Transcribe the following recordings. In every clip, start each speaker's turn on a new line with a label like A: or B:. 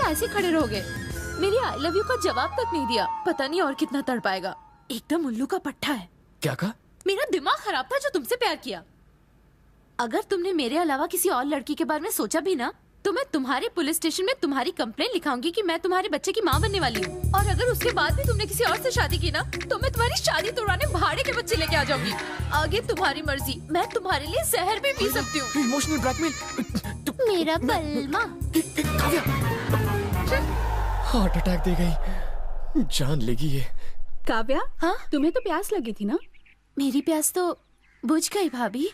A: ऐसे खड़े रहोगे? मेरी आई लव यू का जवाब तक नहीं दिया। पता नहीं और कितना तड़पाएगा। एकदम उल्लू का पट्टा है।
B: क्या कहा?
A: मेरा दिमाग खराब था जो तुमसे प्यार किया। अगर तुमने मेरे अलावा किसी और लड़की के बारे में सोचा भी ना, तो मैं तुम्हारे पुलिस स्टेशन में तुम्हारी कंप्लेंट लिखाऊंगी कि मैं तुम्हारे बच्चे की माँ बनने वाली हूँ। और अगर उसके बाद भी तुमने किसी और से शादी की ना, तो मैं तुम्हारी शादी तोड़वाने भाड़े के बच्चे लेके आ जाऊंगी। आगे तुम्हारी मर्जी। मैं तुम्हारे लिए जहर भी पी सकती हूँ।
B: Emotional blackmail.
A: मेरा बलमा।
B: हार्ट अटैक दे गई, जान लेगी ये।
C: काव्या,
A: हाँ?
C: तुम्हें तो प्यास लगी थी ना?
A: मेरी प्यास तो बुझ गई भाभी।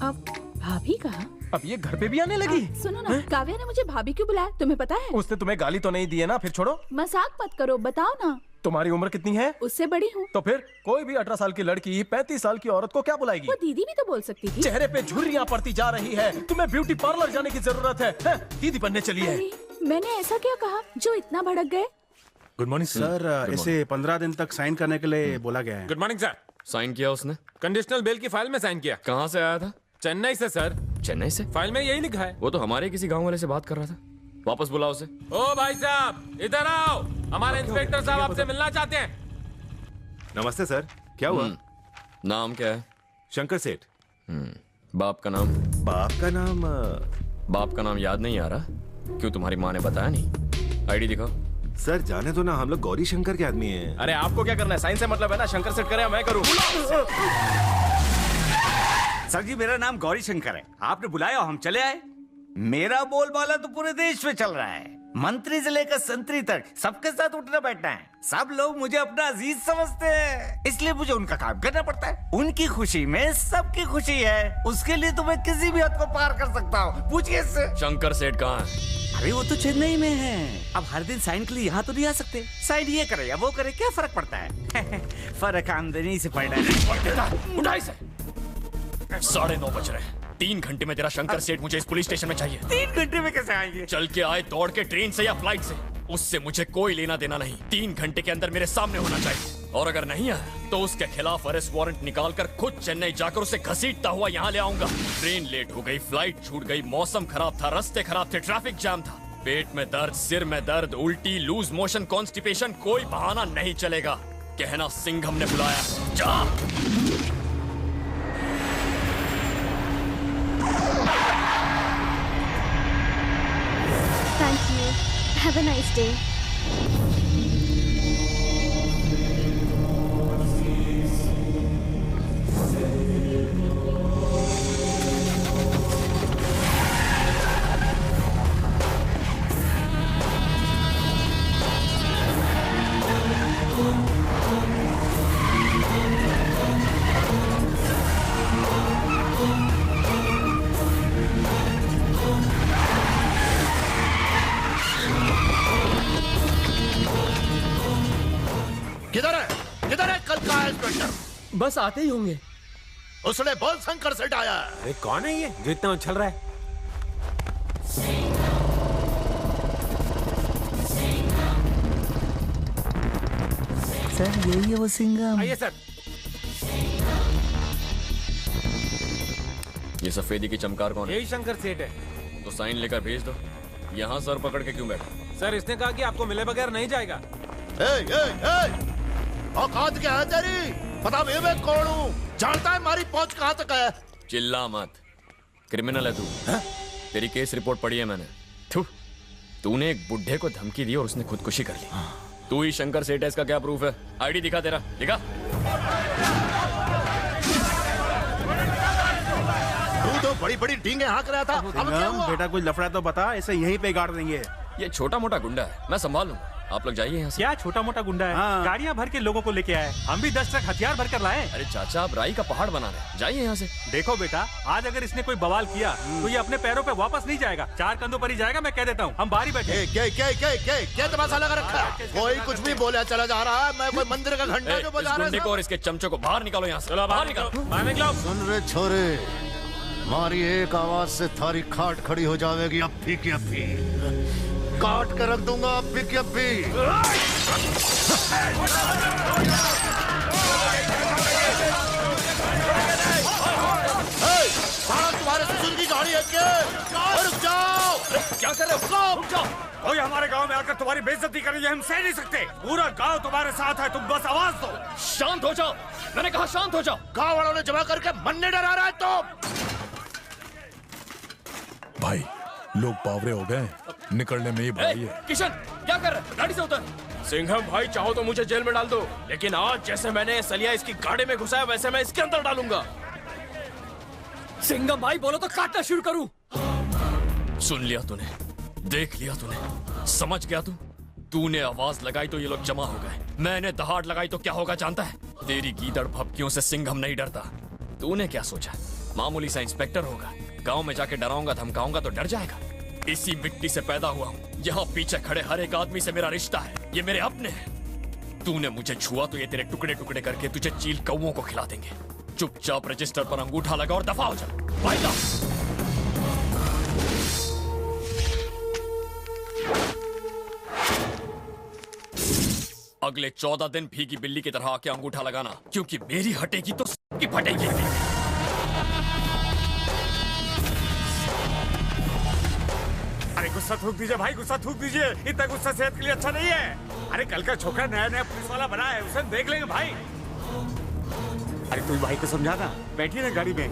C: अब भाभी कहा?
D: अब ये घर पे भी आने लगी।
C: सुनो ना, काव्या ने मुझे भाभी क्यों बुलाया, तुम्हें पता है?
D: उसने तुम्हें गाली तो नहीं दी है ना? फिर छोड़ो,
C: मजाक मत करो, बताओ ना।
D: तुम्हारी उम्र कितनी है?
C: उससे बड़ी हूँ।
D: तो फिर कोई भी 18 साल की लड़की 35 साल की औरत को क्या बुलाएगी?
C: वो दीदी भी तो बोल सकती थी।
D: चेहरे पे झुर्रियाँ पड़ती जा रही है। तुम्हें ब्यूटी पार्लर जाने की जरूरत है? दीदी बनने चली है।
C: मैंने ऐसा क्या कहा जो इतना भड़क गए?
E: Good morning sir. इसे 15 दिन तक साइन करने के लिए बोला गया है।
F: Good morning sir.
B: साइन किया उसने?
F: कंडीशनल बेल की फाइल में साइन किया।
B: कहाँ से आया था?
F: चेन्नई से सर।
B: चेन्नई से?
F: फाइल में यही लिखा है।
B: वो तो हमारे किसी गांव वाले से बात कर रहा था। वापस बुलाओ उसे।
F: ओ भाई साहब, इधर आओ। हमारे इंस्पेक्टर साहब आपसे मिलना चाहते हैं।
G: नमस्ते सर, क्या हुआ?
B: नाम क्या है?
G: शंकर सेठ।
B: बाप का नाम?
G: बाप का नाम
B: बाप का नाम याद नहीं आ रहा? क्यों, तुम्हारी माँ ने बताया नहीं? आईडी दिखाओ।
G: सर जाने दो ना, हम लोग गौरी शंकर के आदमी हैं।
D: अरे आपको क्या करना है? साइन से मतलब है ना? शंकर सेठ करे मैं करूँ?
H: सर जी, मेरा नाम गौरी शंकर है। आपने बुलाया, हम चले आए। मेरा बोलबाला तो पूरे देश में चल रहा है। मंत्री से लेकर संतरी तक सबके साथ उठना बैठना है। सब लोग मुझे अपना अजीज समझते हैं, इसलिए मुझे उनका काम करना पड़ता है। उनकी खुशी में सबकी खुशी है। उसके लिए तो मैं किसी भी हद को पार कर सकता हूँ। पूछिए इससे।
B: शंकर सेठ कहाँ है?
H: अरे वो तो चेन्नई में है। अब हर दिन साइन के लिए यहाँ तो नहीं आ सकते। साइन ये करे या वो करे, क्या फर्क पड़ता है? फर्क आमदनी से पड़ रहा है।
B: उठा इसे। 9:30 बज रहे हैं। 3 घंटे में तेरा शंकर सेठ मुझे इस पुलिस स्टेशन में चाहिए।
H: 3 घंटे में कैसे आएंगे?
B: चल के आए, दौड़ के, ट्रेन से या फ्लाइट से, उससे मुझे कोई लेना देना नहीं। 3 घंटे के अंदर मेरे सामने होना चाहिए। और अगर नहीं आया तो उसके खिलाफ अरेस्ट वारंट निकालकर खुद चेन्नई जाकर उसे घसीटता हुआ यहाँ ले आऊंगा। ट्रेन लेट हो गई, फ्लाइट छूट गई, मौसम खराब था, रास्ते खराब थे, ट्रैफिक जाम था, पेट में दर्द, सिर में दर्द, उल्टी, लूज मोशन, कॉन्स्टिपेशन, कोई बहाना नहीं चलेगा। कहना सिंघम ने बुलाया। जा।
I: Thank you. Have a nice day.
J: किधर है कल का इंस्पेक्टर?
D: बस आते ही होंगे।
J: उसने बोल शंकर सेठ आया।
F: अरे कौन है ये जो इतना उछल रहा है?
H: सर यही है वो सिंघम।
F: आइए सर।
B: ये सफेदी की चमकार कौन है?
F: यही शंकर सेठ है।
B: तो साइन लेकर भेज दो। यहाँ सर पकड़ के क्यों बैठा?
F: सर इसने कहा कि आपको मिले बगैर नहीं जाएगा।
J: औकात क्या है तेरी? पता भी मैं कौन हूँ? जानता है हमारी पहुंच कहाँ तक है?
B: चिल्ला मत। क्रिमिनल है तू। तेरी केस रिपोर्ट पढ़ी है मैंने। तूने एक बुढ़े को धमकी दी और उसने खुदकुशी कर ली। तू ही शंकर सेठ है, इसका क्या प्रूफ है? आईडी दिखा तेरा, दिखा।
J: तू तो बड़ी बड़ी डींगे हाँक रहा था। अब क्या हुआ?
E: बेटा कुछ लफड़ा तो बता, इसे यहीं पे गाड़ देंगे।
B: ये छोटा मोटा गुंडा है, मैं संभाल लूंगा। आप लोग जाइए यहाँ से।
K: क्या छोटा मोटा गुंडा है?
E: हाँ।
K: गाड़ियाँ भर के लोगों को लेके आए। हम भी 10 ट्रक हथियार भर कर लाए।
B: अरे चाचा, आप राई का पहाड़ बना रहे हैं, जाइए यहाँ से।
K: देखो बेटा, आज अगर इसने कोई बवाल किया तो ये अपने पैरों पे वापस नहीं जाएगा, 4 कंधों पर ही जाएगा। मैं कह देता हूँ, हम बाहर बैठे।
J: क्या तमाशा लगा रखा है? कोई कुछ भी बोला चला जा रहा है। मैं कोई मंदिर का घंटा जो बजा रहा है।
B: और इसके चमचों को बाहर निकालो यहाँ से। बाहर निकालो।
J: सुन रे छोरे, हमारी एक आवाज से थारी खाट खड़ी हो जाएगी। अभी की अभी काट कर रख दूंगा। अभी की अभी तुम्हारे ससुर की गाड़ी है क्या? रुक जाओ।
B: क्या क्या कर रहे हो? रुक जाओ।
H: कोई हमारे गांव में आकर तुम्हारी बेइज्जती करेंगे हम सह नहीं सकते। पूरा गांव तुम्हारे साथ है, तुम बस आवाज दो।
B: शांत हो जाओ, मैंने कहा शांत हो जाओ।
J: गांव वालों ने जमा करके मन्ने डरा रहा है तो
L: भाई लोग पावरे हो गए, निकलने में ही भाई है।
B: किशन क्या कर रहे? गाड़ी से उतर। सिंघम भाई चाहो तो मुझे जेल में डाल दो, लेकिन आज जैसे मैंने सलिया इसकी गाड़ी में घुसाया वैसे मैं इसके अंदर डालूंगा। सिंघम भाई बोलो तो काटना शुरू करूं। सुन लिया तूने, देख लिया तूने, समझ गया तूने आवाज लगाई तो ये लोग जमा हो गए, मैंने दहाड़ लगाई तो क्या होगा जानता है? तेरी गीदड़ भपकियों से सिंघम नहीं डरता। तूने क्या सोचा मामूली सा इंस्पेक्टर होगा, गांव में जाके डराऊंगा धमकाऊंगा तो डर जाएगा? इसी मिट्टी से पैदा हुआ हूँ, यहाँ पीछे खड़े हर एक आदमी से मेरा रिश्ता है, ये मेरे अपने हैं। तूने मुझे छुआ तो ये तेरे टुकड़े टुकड़े करके तुझे चील कौओं को खिला देंगे। चुपचाप रजिस्टर पर अंगूठा लगा और दफा हो जा। वाइदा। अगले 14 दिन भीगी बिल्ली की तरह आके अंगूठा लगाना, क्योंकि मेरी हटेगी तो सबकी फटेगी।
H: अरे गुस्सा थूक दीजिए भाई, गुस्सा थूक दीजिए। इतना गुस्सा सेहत के लिए अच्छा नहीं है। अरे कल का छोकरा नया नया पुलिस वाला बना है, उसे देख लेंगे भाई। अरे तू भाई को समझाना, बैठिए ना गाड़ी में।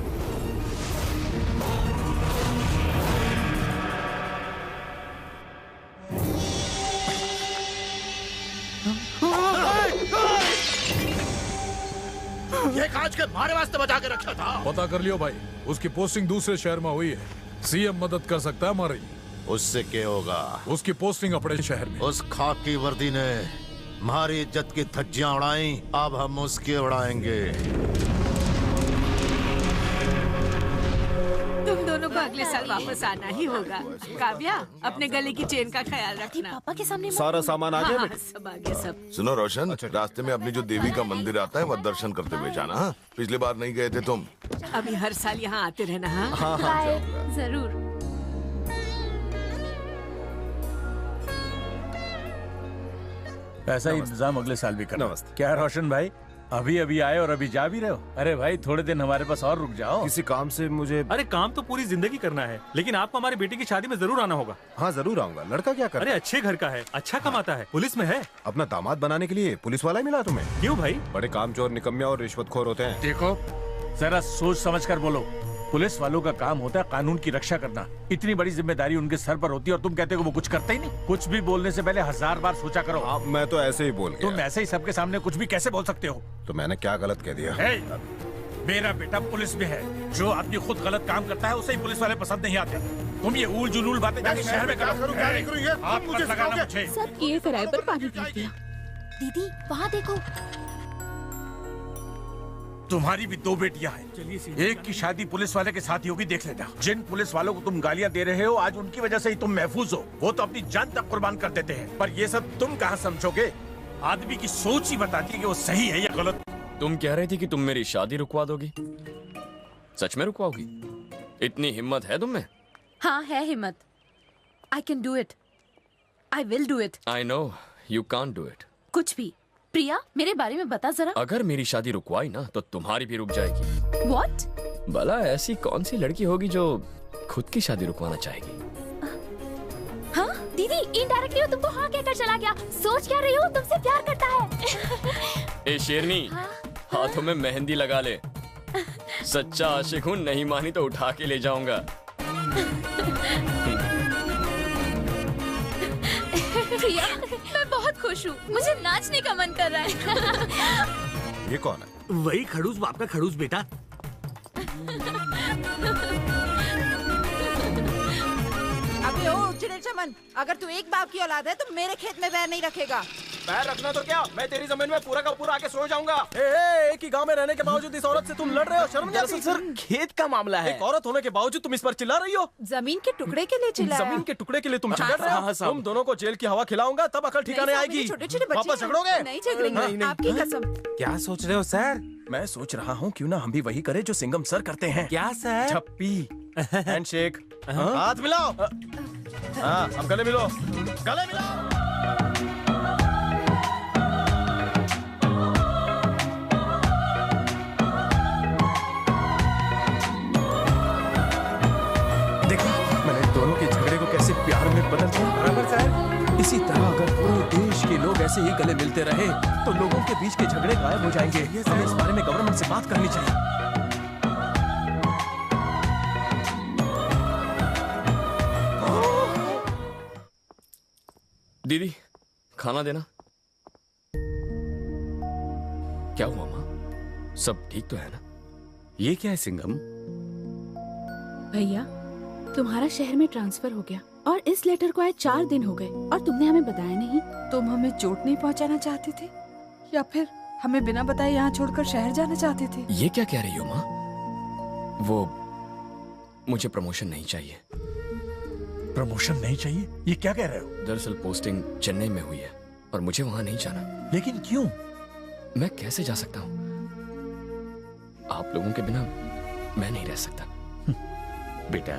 J: ये कांच के मारे वास्ते बचा के रखा था।
L: पता कर लियो भाई, उसकी पोस्टिंग दूसरे शहर में हुई है। सीएम मदद कर सकता है हमारी।
J: उससे क्या होगा?
L: उसकी पोस्टिंग अपने शहर में।
J: उस खाकी वर्दी ने हमारी इज्जत की धज्जियां उड़ाई, अब हम उसकी उड़ाएंगे।
M: तुम दोनों को अगले साल वापस आना ही होगा। काव्या, अपने गले की चेन का ख्याल रखना।
A: पापा के सामने
N: सारा सामान आ गया?
M: हाँ, सब आ गया सब।
N: सुनो रोशन, रास्ते में अपनी जो देवी का मंदिर आता है वह दर्शन करते हुए जाना। हाँ? पिछली बार नहीं गए थे तुम।
M: अभी हर साल यहाँ आते रहना। हाँ
A: बाय, जरूर।
O: ऐसा इंतजाम अगले साल भी करना। क्या रोशन भाई, अभी अभी आए और अभी जा भी रहे हो? अरे भाई थोड़े दिन हमारे पास और रुक जाओ।
K: किसी काम से मुझे। अरे काम तो पूरी जिंदगी करना है, लेकिन आपको हमारी बेटी की शादी में जरूर आना होगा।
N: हाँ जरूर आऊंगा। लड़का क्या कर?
K: अरे अच्छे घर का है, अच्छा कमाता है, पुलिस में है।
N: अपना दामाद बनाने के लिए पुलिस वाला ही मिला तुम्हें?
K: क्यों भाई?
N: बड़े कामचोर, निकम्मे और रिश्वतखोर होते हैं।
O: देखो जरा सोच समझ कर बोलो। पुलिस वालों का काम होता है कानून की रक्षा करना। इतनी बड़ी जिम्मेदारी उनके सर पर होती है और तुम कहते हो वो कुछ करते ही नहीं। कुछ भी बोलने से पहले 1000 बार सोचा करो।
N: मैं तो ऐसे ही बोल गया।
O: तुम ऐसे ही सबके सामने कुछ भी कैसे बोल सकते हो?
N: तो मैंने क्या गलत कह दिया?
O: मेरा बेटा पुलिस में है। जो आदमी खुद गलत काम करता है उसे ही पुलिस वाले पसंद नहीं आते। तुम ये ऊल जुलूल बातें जाके शहर में करो। हाथ मत लगाना मुझे।
C: सब किए कराए पर पानी पी दिया।
A: दीदी वहाँ देखो।
O: तुम्हारी भी 2 बेटियां हैं। एक की शादी पुलिस वाले के साथ ही होगी, देख लेना। जिन पुलिस वालों को तुम गालियां दे रहे हो आज उनकी वजह से ही तुम महफूज हो। वो तो अपनी जान तक कुर्बान कर देते हैं, पर ये सब तुम कहाँ समझोगे? आदमी की सोच ही बताती है कि वो सही है या गलत।
B: तुम कह रही थी कि तुम मेरी शादी रुकवा दोगी, सच में रुकवाओगी? इतनी हिम्मत है तुम में?
A: हाँ है हिम्मत। I can do it, I will do it.
B: I know you can't do it.
A: कुछ भी। प्रिया मेरे बारे में बता जरा।
B: अगर मेरी शादी रुकवाई ना तो तुम्हारी भी रुक जाएगी।
A: What?
B: भला ऐसी कौन सी लड़की होगी जो खुद की शादी रुकवाना चाहेगी?
I: हाँ दीदी, इनडायरेक्टली वो तुमको हाँ कहकर चला गया। सोच क्या रही हो? तुमसे प्यार करता है।
B: ए शेरनी, हाथों में मेहंदी लगा ले। सच्चा आशिक हूँ, नहीं मानी तो उठा के ले जाऊंगा।
A: प्रिया मैं बहुत खुश हूँ, मुझे नाचने का मन कर रहा है।
N: ये कौन है?
P: वही खड़ूस बाप का खड़ूस बेटा।
M: अबे ओ चिड़े चमन, अगर तू एक बाप की औलाद है तो मेरे खेत में पैर नहीं रखेगा।
D: पैर रखना तो क्या, मैं तेरी जमीन में पूरा का पूरा आके सो जाऊंगा। एक ही गांव में रहने के बावजूद इस औरत से तुम लड़ रहे हो, शर्म नहीं आती? सर खेत का मामला है। एक औरत होने के बावजूद तुम इस पर चिल्ला रही हो।
M: जमीन के टुकड़े के लिए चिल्लाया।
D: जमीन के टुकड़े के लिए तुम झगड़ रहे हो? तुम दोनों को जेल की हवा खिलाऊंगा तब अकल ठिकाने आएगी।
M: छोटे-छोटे बच्चे
D: वापस झगड़ोगे?
M: नहीं झगड़ेंगे, आपकी कसम।
D: क्या सोच रहे हो सर? मैं सोच रहा हूँ क्यों ना हम भी वही करें जो सिंघम सर करते हैं। क्या सर? छप्पी, हैंडशेक, हाथ मिलाओ। हाँ अब गले मिलो, गले मिलाओ। देखो मैंने दोनों के झगड़े को कैसे प्यार में बदल दिया।
E: बराबर सर।
D: इसी तरह अगर पूरे देश के लोग ऐसे ही गले मिलते रहे तो लोगों के बीच के झगड़े गायब हो जाएंगे। हमें इस बारे में गवर्नमेंट से बात करनी चाहिए।
B: दीदी खाना देना। क्या हुआ माँ, सब ठीक तो है ना?
H: ये क्या है सिंघम?
C: भैया तुम्हारा शहर में ट्रांसफर हो गया और इस लेटर को आए 4 दिन हो गए और तुमने हमें बताया नहीं।
M: तुम हमें चोट नहीं पहुंचाना चाहती थी या फिर हमें बिना बताए यहाँ छोड़कर शहर जाना चाहती थी?
B: ये क्या कह रही हो माँ? वो मुझे प्रमोशन नहीं चाहिए।
O: प्रमोशन नहीं चाहिए? ये क्या कह रहे हो?
B: दरअसल पोस्टिंग चेन्नई में हुई है और मुझे वहां नहीं जाना।
O: लेकिन क्यों?
B: मैं कैसे जा सकता हूँ? आप लोगों के बिना मैं नहीं रह सकता।
H: बेटा,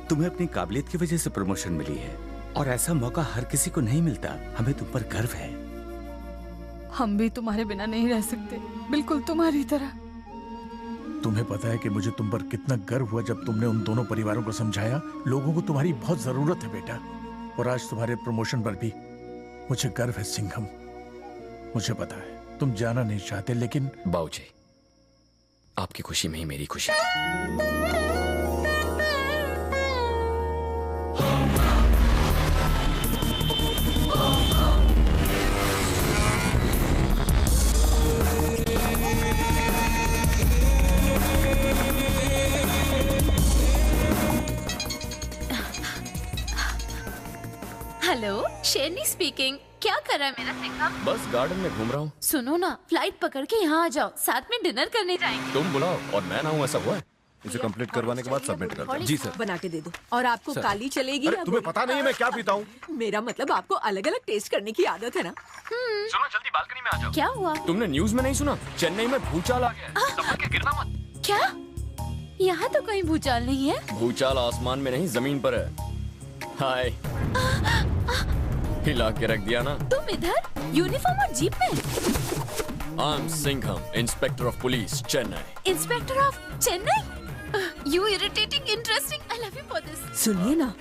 H: तुम्हें अपनी काबिलियत की वजह से प्रमोशन मिली है और ऐसा मौका हर किसी को नहीं मिलता। हमें तुम पर गर्व है।
M: हम भी तुम्हारे बिना नहीं रह सकते, बिल्कुल तुम्हारी तरह।
O: तुम्हें पता है कि मुझे तुम पर कितना गर्व हुआ जब तुमने उन दोनों परिवारों को समझाया। लोगों को तुम्हारी बहुत जरूरत है बेटा, और आज तुम्हारे प्रमोशन पर भी मुझे गर्व है सिंघम। मुझे पता है तुम जाना नहीं चाहते, लेकिन
B: बाबूजी, आपकी खुशी में ही मेरी खुशी है।
A: हेलो, शेरनी स्पीकिंग। क्या कर रहा है मेरा सिंघम?
B: बस गार्डन में घूम रहा हूँ।
A: सुनो ना, फ्लाइट पकड़ के यहाँ आ जाओ, साथ में डिनर करने जाएंगे।
B: तुम बुलाओ और मैं ना हूँ, ऐसा हुआ है?
J: इसे कंप्लीट करवाने के बाद सबमिट कर दो।
B: जी सर।
Q: बना के दे दो। और आपको
J: सर।
Q: काली चलेगी
J: अरे
Q: या
J: तुम्हें
Q: गोरी?
J: पता नहीं है मैं क्या पीता हूँ?
Q: मेरा मतलब आपको अलग अलग टेस्ट करने की आदत है ना?
B: सुनो, जल्दी बालकनी में आ जाओ।
A: क्या हुआ?
B: तुमने न्यूज में नहीं सुना? चेन्नई में भूचाल आ गया। संभल के गिरना मत।
A: क्या? यहाँ तो कहीं भूचाल नहीं है।
B: भूचाल आसमान में नहीं, जमीन पर है। हाय, हिला के रख दिया ना।
A: तुम इधर यूनिफॉर्म और जीप में?
B: I am Singham, inspector of police, Chennai.
A: Inspector of Chennai? You irritating, interesting. I love you for this.
Q: सुनिए ना,